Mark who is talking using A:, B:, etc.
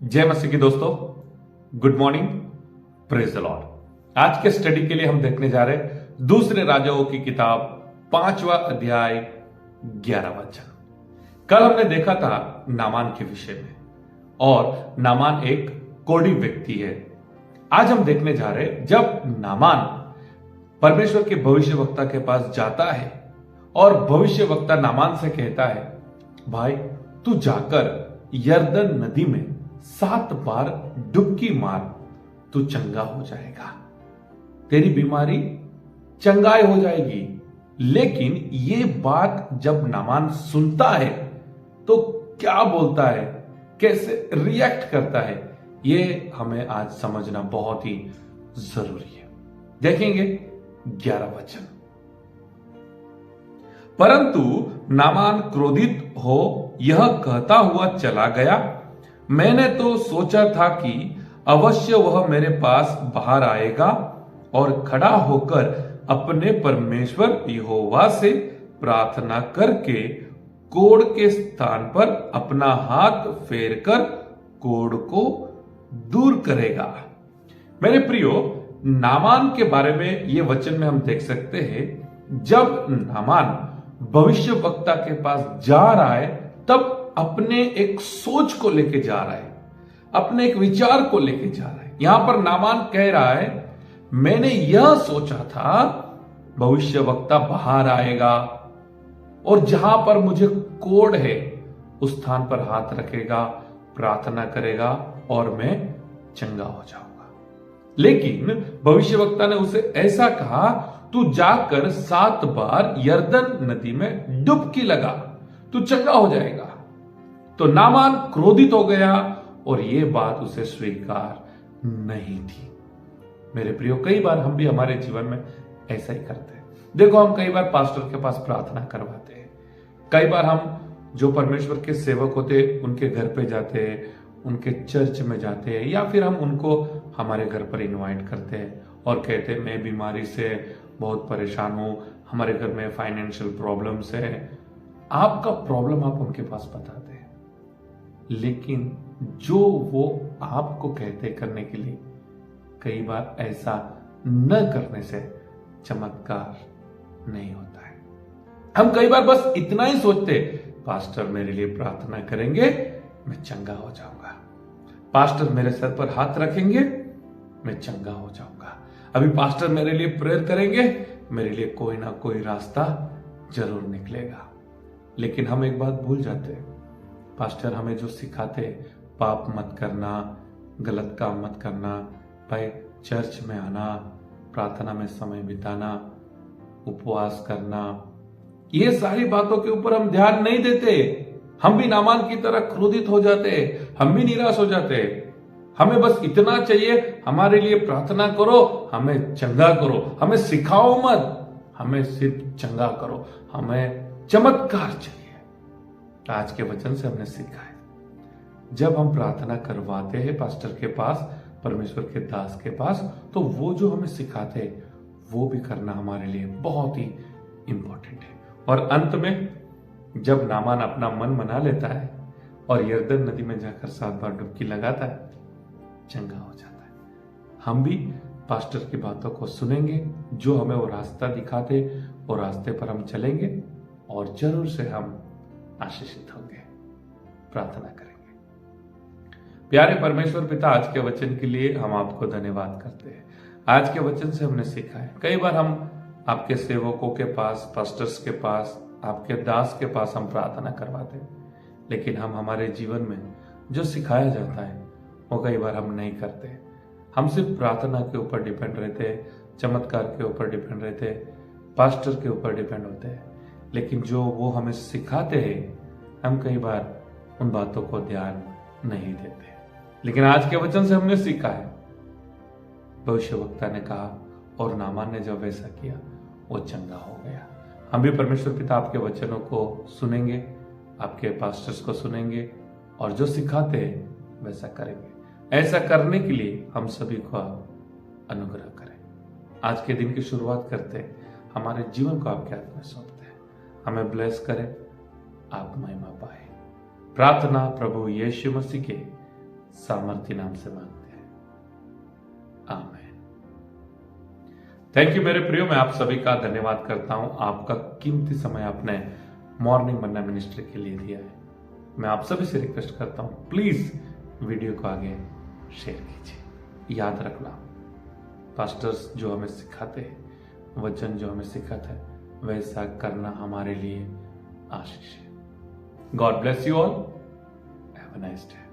A: जय मसीह की दोस्तों, good morning, praise the Lord. आज के स्टडी के लिए हम देखने जा रहे हैं दूसरे राजाओं की किताब 5वां अध्याय 11 वचन। कल हमने देखा था नामान के विषय में, और नामान एक कोढ़ी व्यक्ति है। आज हम देखने जा रहे हैं जब नामान परमेश्वर के भविष्यवक्ता के पास जाता है और भविष्यवक्ता नामान से कहता है, भाई तू जाकर यरदन नदी में 7 बार डुबकी मार, तू चंगा हो जाएगा, तेरी बीमारी चंगाई हो जाएगी। लेकिन ये बात जब नामान सुनता है तो क्या बोलता है, कैसे रिएक्ट करता है, ये हमें आज समझना बहुत ही जरूरी है। देखेंगे 11 वचन। परंतु नामान क्रोधित हो यह कहता हुआ चला गया, मैंने तो सोचा था कि अवश्य वह मेरे पास बाहर आएगा और खड़ा होकर अपने परमेश्वर यहोवा से प्रार्थना करके कोढ़ के स्थान पर अपना हाथ फेरकर कोढ़ को दूर करेगा। मेरे प्रियो, नामान के बारे में यह वचन में हम देख सकते हैं, जब नामान भविष्यवक्ता के पास जा रहा है तब अपने एक सोच को लेके जा रहा है, अपने एक विचार को लेके जा रहा है। यहां पर नामान कह रहा है, मैंने यह सोचा था भविष्यवक्ता बाहर आएगा और जहां पर मुझे कोढ़ है उस स्थान पर हाथ रखेगा, प्रार्थना करेगा और मैं चंगा हो जाऊंगा। लेकिन भविष्यवक्ता ने उसे ऐसा कहा, तू जाकर 7 बार यरदन नदी में डुबकी लगा, तू चंगा हो जाएगा। तो नामान क्रोधित हो गया और यह बात उसे स्वीकार नहीं थी। मेरे प्रियो, कई बार हम भी हमारे जीवन में ऐसा ही करते हैं। देखो, हम कई बार पास्टर के पास प्रार्थना करवाते हैं, कई बार हम जो परमेश्वर के सेवक होते हैं उनके घर पे जाते हैं, उनके चर्च में जाते हैं, या फिर हम उनको हमारे घर पर इनवाइट करते हैं और कहते हैं मैं बीमारी से बहुत परेशान हूं, हमारे घर में फाइनेंशियल प्रॉब्लम्स है। आपका प्रॉब्लम आप उनके पास बताते हैं, लेकिन जो वो आपको कहते करने के लिए, कई बार ऐसा न करने से चमत्कार नहीं होता है। हम कई बार बस इतना ही सोचते, पास्टर मेरे लिए प्रार्थना करेंगे मैं चंगा हो जाऊंगा, पास्टर मेरे सर पर हाथ रखेंगे मैं चंगा हो जाऊंगा, अभी पास्टर मेरे लिए प्रेयर करेंगे, मेरे लिए कोई ना कोई रास्ता जरूर निकलेगा। लेकिन हम एक बात भूल जाते हैं, पास्टर हमें जो सिखाते, पाप मत करना, गलत काम मत करना, भाई चर्च में आना, प्रार्थना में समय बिताना, उपवास करना, ये सारी बातों के ऊपर हम ध्यान नहीं देते। हम भी नामान की तरह क्रोधित हो जाते, हम भी निराश हो जाते। हमें बस इतना चाहिए, हमारे लिए प्रार्थना करो, हमें चंगा करो, हमें सिखाओ मत, हमें सिर्फ चंगा करो, हमें चमत्कार चाहिए। आज के वचन से हमने सीखा है, जब हम प्रार्थना करवाते हैं पास्टर के पास, परमेश्वर के दास के पास, तो वो जो हमें सिखाते हैं वो भी करना हमारे लिए बहुत ही इंपॉर्टेंट है। और अंत में जब नामान अपना मन मना लेता है और यरदन नदी में जाकर 7 बार डुबकी लगाता है, चंगा हो जाता है। हम भी पास्टर की बातों को सुनेंगे, जो हमें वो रास्ता दिखाते, और रास्ते पर हम चलेंगे और जरूर से हम आशीषित होंगे। प्रार्थना करेंगे। प्यारे परमेश्वर पिता, आज के वचन के लिए हम आपको धन्यवाद करते हैं। आज के वचन से हमने सीखा है, कई बार हम आपके सेवकों के पास, पास्टर्स के पास, आपके दास के पास हम प्रार्थना करवाते हैं, लेकिन हम हमारे जीवन में जो सिखाया जाता है वो कई बार हम नहीं करते। हम सिर्फ प्रार्थना के ऊपर डिपेंड रहते हैं, चमत्कार के ऊपर डिपेंड रहते हैं, पास्टर के ऊपर डिपेंड होते हैं, लेकिन जो वो हमें सिखाते हैं हम कई बार उन बातों को ध्यान नहीं देते। लेकिन आज के वचन से हमने सीखा है, भविष्यवक्ता ने कहा और नामान ने जब वैसा किया वो चंगा हो गया। हम भी परमेश्वर पिता आपके वचनों को सुनेंगे, आपके पास्टर्स को सुनेंगे और जो सिखाते हैं वैसा करेंगे। ऐसा करने के लिए हम सभी को अनुग्रह करें। आज के दिन की शुरुआत करते हैं, हमारे जीवन को आपके हाथ में सौंपते हैं, हमें ब्लेस करें, आप महिमा पाए। प्रार्थना प्रभु यीशु मसीह के सामर्थ्य नाम से मांगते हैं, आमीन। थैंक यू मेरे प्रियो, मैं आप सभी का धन्यवाद करता हूं। आपका कीमती समय आपने मॉर्निंग मन्ना मिनिस्ट्री के लिए दिया है। मैं आप सभी से रिक्वेस्ट करता हूं, प्लीज वीडियो को आगे शेयर कीजिए। याद रखना, पास्टर्स जो हमें सिखाते हैं, वचन जो हमें सिखाता है, वैसा करना हमारे लिए आशीष है। God bless you all, have a nice day.